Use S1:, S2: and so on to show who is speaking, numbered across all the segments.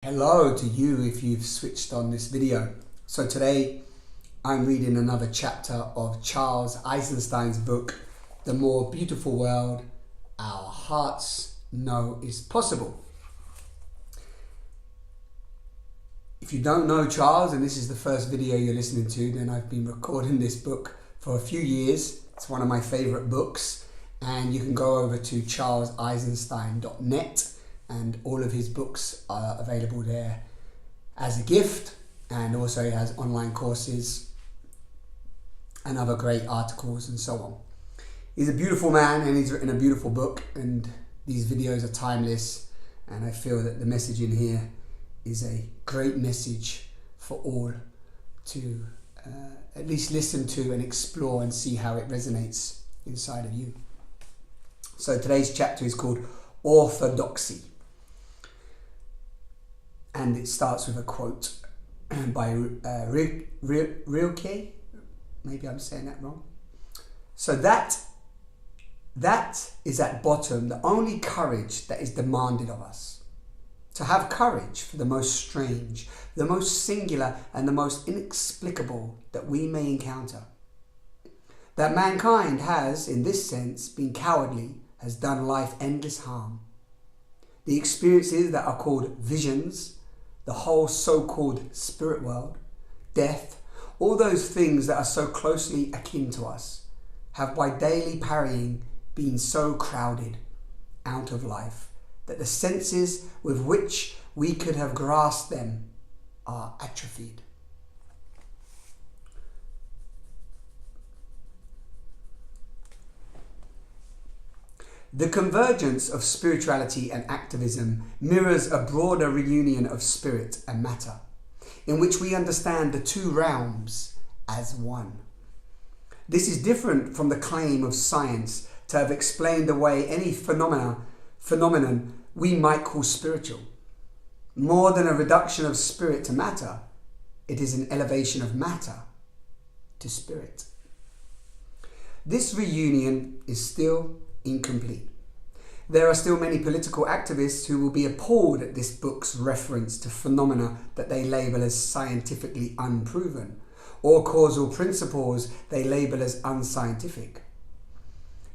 S1: Hello to you if you've switched on this video. So today I'm reading another chapter of Charles Eisenstein's book, The More Beautiful World Our Hearts Know Is Possible. If you don't know Charles and this is the first video you're listening to, then I've been recording this book for a few years. It's one of my favorite books, and you can go over to charleseisenstein.net and all of his books are available there as a gift, and also he has online courses and other great articles and so on. He's a beautiful man and he's written a beautiful book, and these videos are timeless, and I feel that the message in here is a great message for all to at least listen to and explore and see how it resonates inside of you. So today's chapter is called Orthodoxy. And it starts with a quote by Riordan. Maybe I'm saying that wrong. So that is at bottom the only courage that is demanded of us. To have courage for the most strange, the most singular, and the most inexplicable that we may encounter. That mankind has, in this sense, been cowardly, has done life endless harm. The experiences that are called visions, the whole so-called spirit world, death, all those things that are so closely akin to us, have by daily parrying been so crowded out of life that the senses with which we could have grasped them are atrophied. The convergence of spirituality and activism mirrors a broader reunion of spirit and matter, in which we understand the two realms as one. This is different from the claim of science to have explained away any phenomenon we might call spiritual. More than a reduction of spirit to matter, it is an elevation of matter to spirit. This reunion is still incomplete. There are still many political activists who will be appalled at this book's reference to phenomena that they label as scientifically unproven, or causal principles they label as unscientific.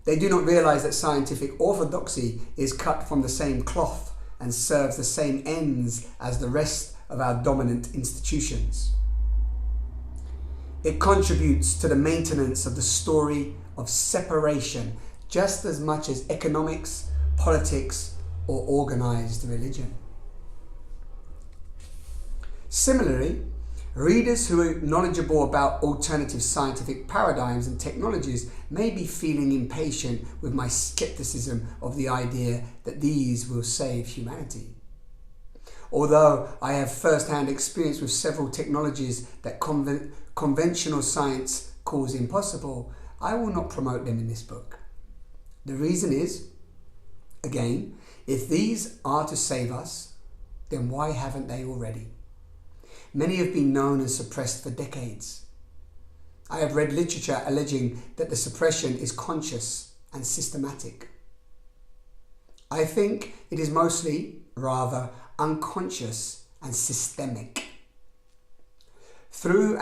S1: They do not realize that scientific orthodoxy is cut from the same cloth and serves the same ends as the rest of our dominant institutions. It contributes to the maintenance of the story of separation just as much as economics, politics, or organized religion. Similarly, readers who are knowledgeable about alternative scientific paradigms and technologies may be feeling impatient with my skepticism of the idea that these will save humanity. Although I have first-hand experience with several technologies that conventional science calls impossible, I will not promote them in this book. The reason is, again, if these are to save us, then why haven't they already? Many have been known and suppressed for decades. I have read literature alleging that the suppression is conscious and systematic. I think it is mostly, rather, unconscious and systemic. Through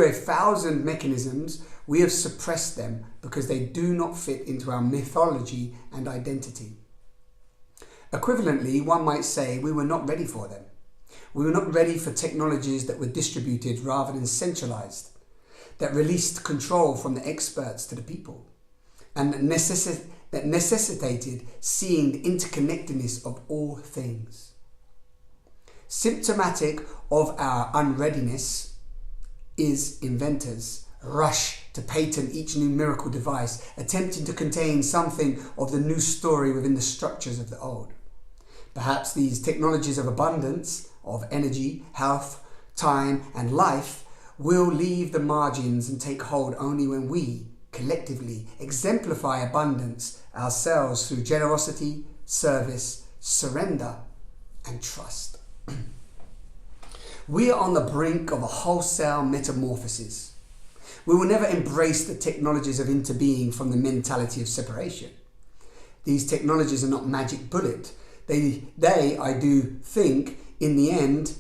S1: a thousand mechanisms, we have suppressed them because they do not fit into our mythology and identity. Equivalently, one might say we were not ready for them. We were not ready for technologies that were distributed rather than centralized, that released control from the experts to the people, and that necessitated seeing the interconnectedness of all things. Symptomatic of our unreadiness is inventors rush to patent each new miracle device, attempting to contain something of the new story within the structures of the old. Perhaps these technologies of abundance, of energy, health, time, and life will leave the margins and take hold only when we, collectively, exemplify abundance ourselves through generosity, service, surrender, and trust. We are on the brink of a wholesale metamorphosis. We will never embrace the technologies of interbeing from the mentality of separation. These technologies are not magic bullet. Though I do think in the end,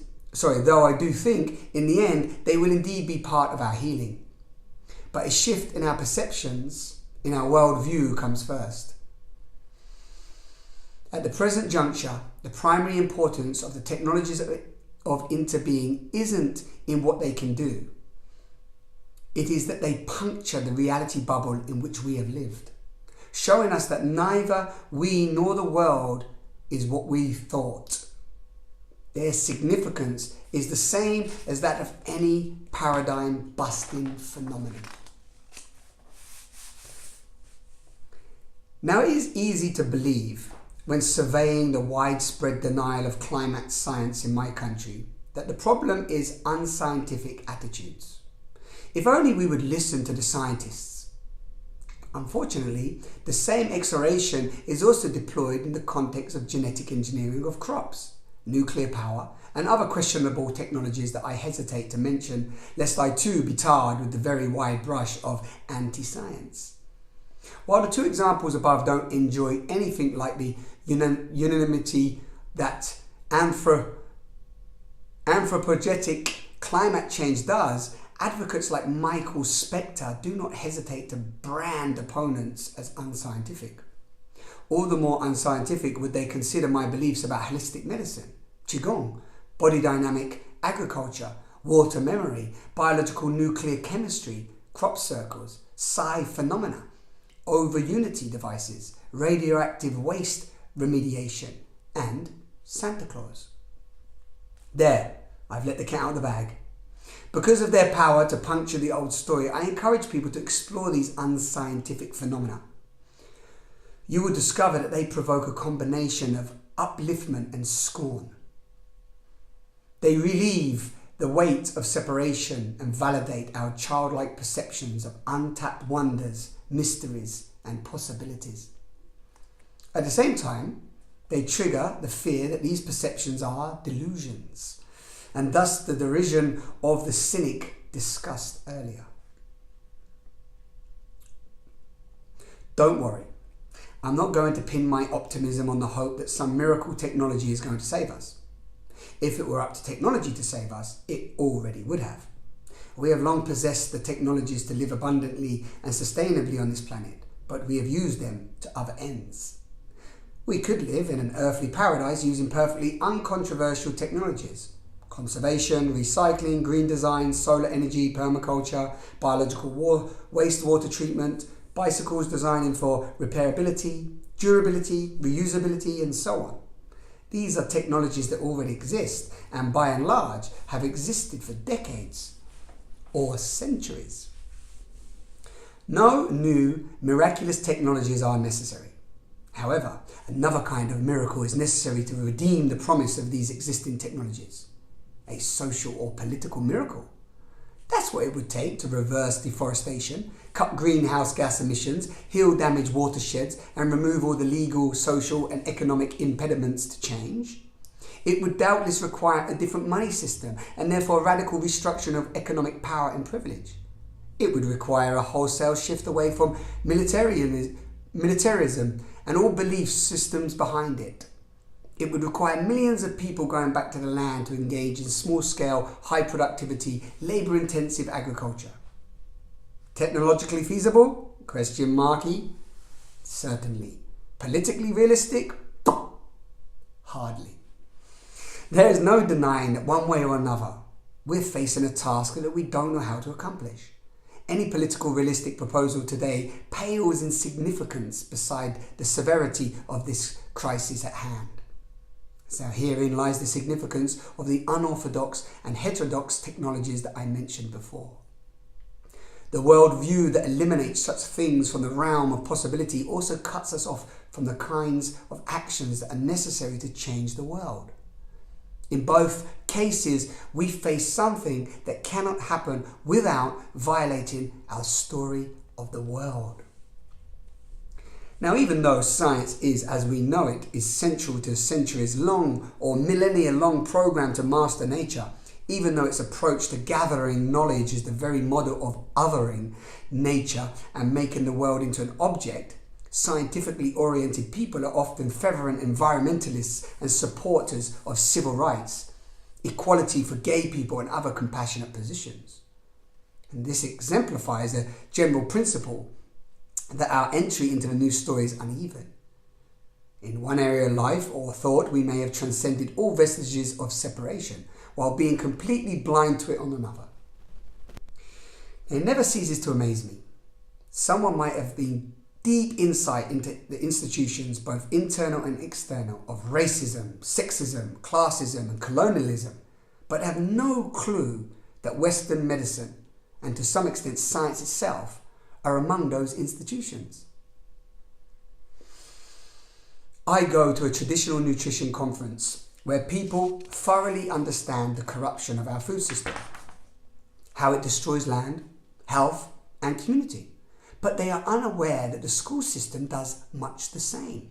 S1: they will indeed be part of our healing. But a shift in our perceptions, in our worldview, comes first. At the present juncture, the primary importance of the technologies of interbeing isn't in what they can do. It is that they puncture the reality bubble in which we have lived, showing us that neither we nor the world is what we thought. Their significance is the same as that of any paradigm-busting phenomenon. Now, it is easy to believe, when surveying the widespread denial of climate science in my country, that the problem is unscientific attitudes. If only we would listen to the scientists. Unfortunately, the same exoration is also deployed in the context of genetic engineering of crops, nuclear power, and other questionable technologies that I hesitate to mention, lest I too be tarred with the very wide brush of anti-science. While the two examples above don't enjoy anything like the unanimity that anthropogenic climate change does, advocates like Michael Spector do not hesitate to brand opponents as unscientific. All the more unscientific would they consider my beliefs about holistic medicine, Qigong, body dynamic agriculture, water memory, biological nuclear chemistry, crop circles, psi phenomena, over-unity devices, radioactive waste remediation, and Santa Claus. There, I've let the cat out of the bag. Because of their power to puncture the old story, I encourage people to explore these unscientific phenomena. You will discover that they provoke a combination of upliftment and scorn. They relieve the weight of separation and validate our childlike perceptions of untapped wonders, mysteries, and possibilities. At the same time, they trigger the fear that these perceptions are delusions, and thus the derision of the cynic discussed earlier. Don't worry, I'm not going to pin my optimism on the hope that some miracle technology is going to save us. If it were up to technology to save us, it already would have. We have long possessed the technologies to live abundantly and sustainably on this planet, but we have used them to other ends. We could live in an earthly paradise using perfectly uncontroversial technologies. Conservation, recycling, green design, solar energy, permaculture, biological wastewater treatment, bicycles designing for repairability, durability, reusability, and so on. These are technologies that already exist and by and large have existed for decades or centuries. No new miraculous technologies are necessary. However, another kind of miracle is necessary to redeem the promise of these existing technologies. A social or political miracle. That's what it would take to reverse deforestation, cut greenhouse gas emissions, heal damaged watersheds, and remove all the legal, social, and economic impediments to change. It would doubtless require a different money system and therefore a radical restructuring of economic power and privilege. It would require a wholesale shift away from militarism and all belief systems behind it. It would require millions of people going back to the land to engage in small-scale, high-productivity, labour-intensive agriculture. Technologically feasible? Question marky. Certainly. Politically realistic? Hardly. There is no denying that one way or another, we're facing a task that we don't know how to accomplish. Any political realistic proposal today pales in significance beside the severity of this crisis at hand. So herein lies the significance of the unorthodox and heterodox technologies that I mentioned before. The worldview that eliminates such things from the realm of possibility also cuts us off from the kinds of actions that are necessary to change the world. In both cases, we face something that cannot happen without violating our story of the world. Now, even though science is, as we know it, is central to a centuries-long or millennia-long program to master nature, even though its approach to gathering knowledge is the very model of othering nature and making the world into an object, scientifically oriented people are often fervent environmentalists and supporters of civil rights, equality for gay people and other compassionate positions. And this exemplifies a general principle that our entry into the new story is uneven. In one area of life or thought, we may have transcended all vestiges of separation, while being completely blind to it on another. It never ceases to amaze me. Someone might have been deep insight into the institutions, both internal and external, of racism, sexism, classism and colonialism, but have no clue that Western medicine, and to some extent science itself, are among those institutions. I go to a traditional nutrition conference where people thoroughly understand the corruption of our food system, how it destroys land, health and community, but they are unaware that the school system does much the same.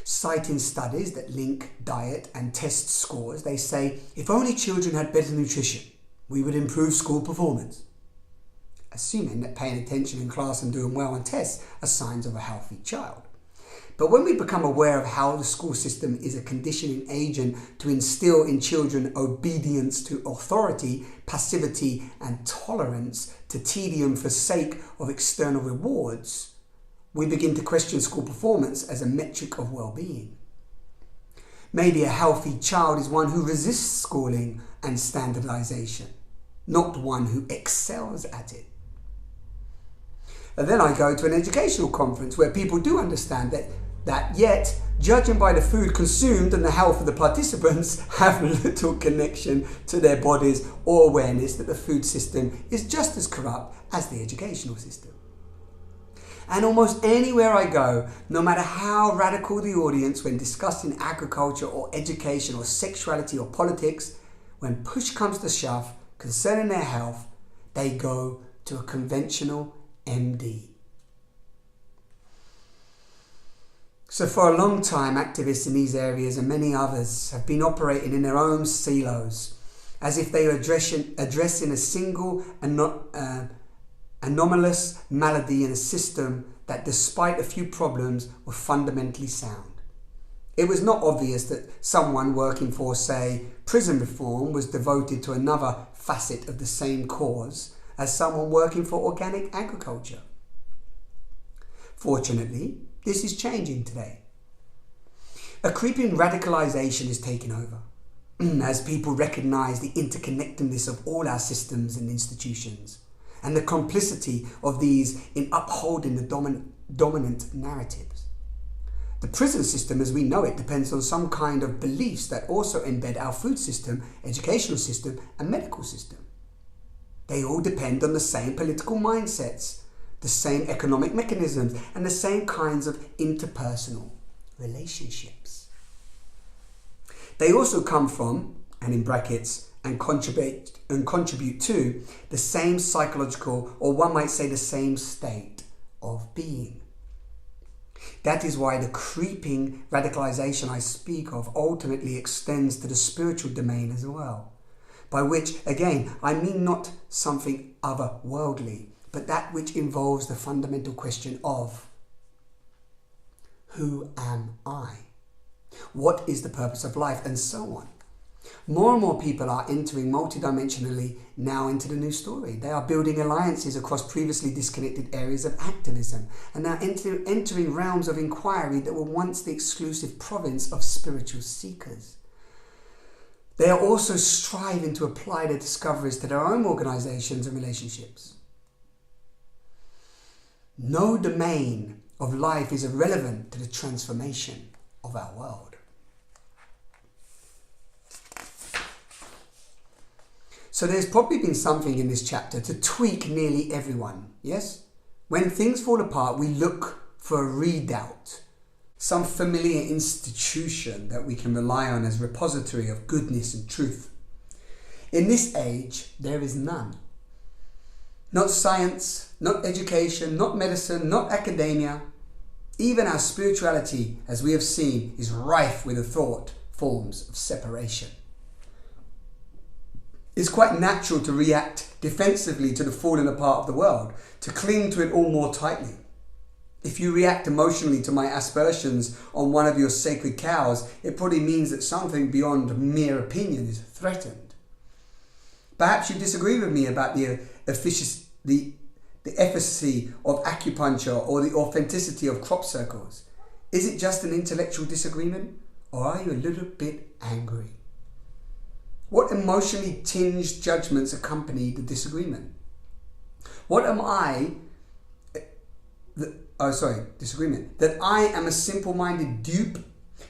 S1: Citing studies that link diet and test scores, they say, if only children had better nutrition, we would improve school performance, assuming that paying attention in class and doing well on tests are signs of a healthy child. But when we become aware of how the school system is a conditioning agent to instill in children obedience to authority, passivity and tolerance to tedium for sake of external rewards, we begin to question school performance as a metric of well-being. Maybe a healthy child is one who resists schooling and standardization, not one who excels at it. And then I go to an educational conference where people do understand that yet, judging by the food consumed and the health of the participants, have little connection to their bodies or awareness that the food system is just as corrupt as the educational system. And almost anywhere I go, no matter how radical the audience when discussing agriculture or education or sexuality or politics, when push comes to shove concerning their health, they go to a conventional MD. So for a long time, activists in these areas and many others have been operating in their own silos, as if they are addressing a single anomalous malady in a system that, despite a few problems, were fundamentally sound. It was not obvious that someone working for, say, prison reform was devoted to another facet of the same cause as someone working for organic agriculture. Fortunately, this is changing today. A creeping radicalization is taking over as people recognize the interconnectedness of all our systems and institutions and the complicity of these in upholding the dominant narratives. The prison system as we know it depends on some kind of beliefs that also embed our food system, educational system and medical system. They all depend on the same political mindsets, the same economic mechanisms and the same kinds of interpersonal relationships. They also come from, and in brackets, and contribute to the same psychological, or one might say the same state of being. That is why the creeping radicalization I speak of ultimately extends to the spiritual domain as well, by which, again, I mean not something otherworldly, but that which involves the fundamental question of, who am I? What is the purpose of life? And so on. More and more people are entering multidimensionally now into the new story. They are building alliances across previously disconnected areas of activism and now entering realms of inquiry that were once the exclusive province of spiritual seekers. They are also striving to apply their discoveries to their own organizations and relationships. No domain of life is irrelevant to the transformation of our world. So there's probably been something in this chapter to tweak nearly everyone, yes? When things fall apart, we look for a redoubt, some familiar institution that we can rely on as repository of goodness and truth. In this age, there is none. Not science, not education, not medicine, not academia. Even our spirituality, as we have seen, is rife with the thought forms of separation. It's quite natural to react defensively to the falling apart of the world, to cling to it all more tightly. If you react emotionally to my aspersions on one of your sacred cows, it probably means that something beyond mere opinion is threatened. Perhaps you disagree with me about the efficacy of acupuncture or the authenticity of crop circles. Is it just an intellectual disagreement, or are you a little bit angry? What emotionally tinged judgments accompany the disagreement? What am I... disagreement. That I am a simple-minded dupe?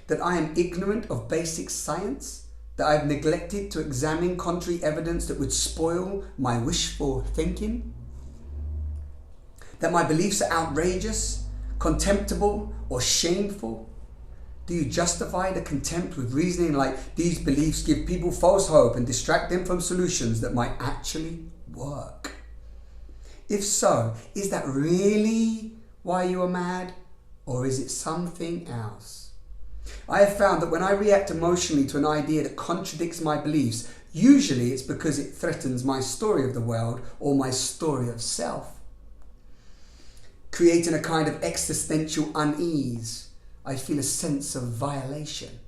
S1: That I am ignorant of basic science? That I have neglected to examine contrary evidence that would spoil my wishful thinking? That my beliefs are outrageous, contemptible, or shameful? Do you justify the contempt with reasoning like these beliefs give people false hope and distract them from solutions that might actually work? If so, is that really why you are mad, or is it something else? I have found that when I react emotionally to an idea that contradicts my beliefs, usually it's because it threatens my story of the world or my story of self, creating a kind of existential unease. I feel a sense of violation.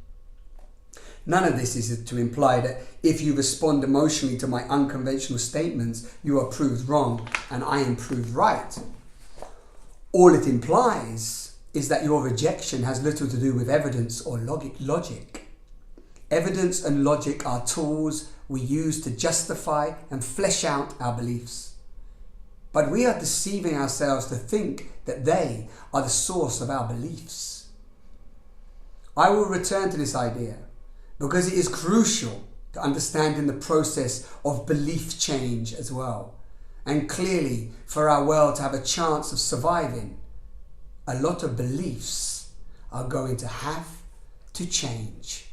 S1: None of this is to imply that if you respond emotionally to my unconventional statements, you are proved wrong and I am proved right. All it implies is that your rejection has little to do with evidence or logic. Evidence and logic are tools we use to justify and flesh out our beliefs. But we are deceiving ourselves to think that they are the source of our beliefs. I will return to this idea because it is crucial to understanding the process of belief change as well. And clearly, for our world to have a chance of surviving, a lot of beliefs are going to have to change.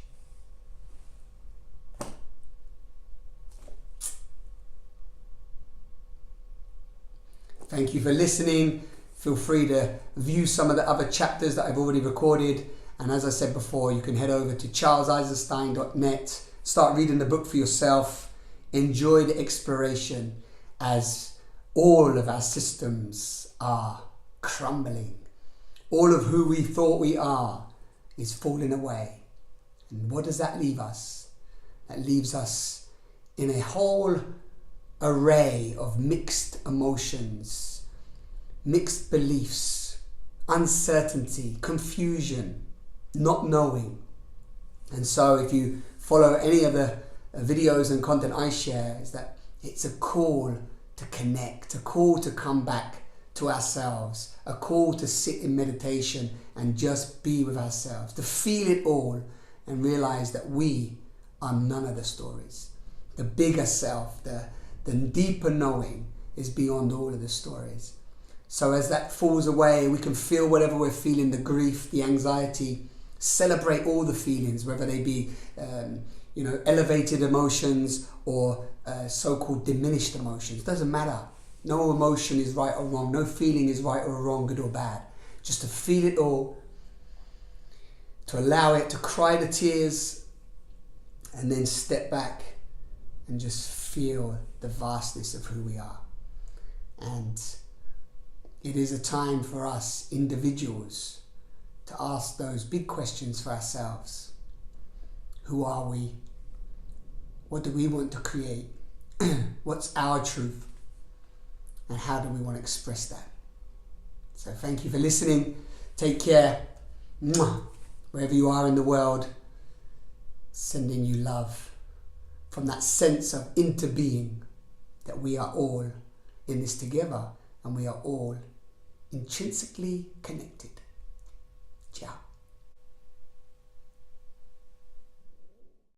S1: Thank you for listening. Feel free to view some of the other chapters that I've already recorded. And as I said before, you can head over to charleseisenstein.net, start reading the book for yourself, enjoy the exploration as all of our systems are crumbling. All of who we thought we are is falling away. And what does that leave us? That leaves us in a whole array of mixed emotions, mixed beliefs, uncertainty, confusion, not knowing. And so if you follow any of the videos and content I share, is that it's a call to connect, a call to come back to ourselves, a call to sit in meditation and just be with ourselves, to feel it all and realize that we are none of the stories. The bigger self, the deeper knowing is beyond all of the stories. So as that falls away, we can feel whatever we're feeling, the grief, the anxiety, celebrate all the feelings, whether they be elevated emotions or so-called diminished emotions. Doesn't matter. No emotion is right or wrong. No feeling is right or wrong, good or bad. Just to feel it all, to allow it to cry the tears, and then step back and just feel the vastness of who we are. And it is a time for us individuals to ask those big questions for ourselves. Who are we? What do we want to create? What's our truth? And how do we want to express that? So thank you for listening. Take care. Mwah. Wherever you are in the world, sending you love from that sense of interbeing, that we are all in this together and we are all intrinsically connected. Ciao.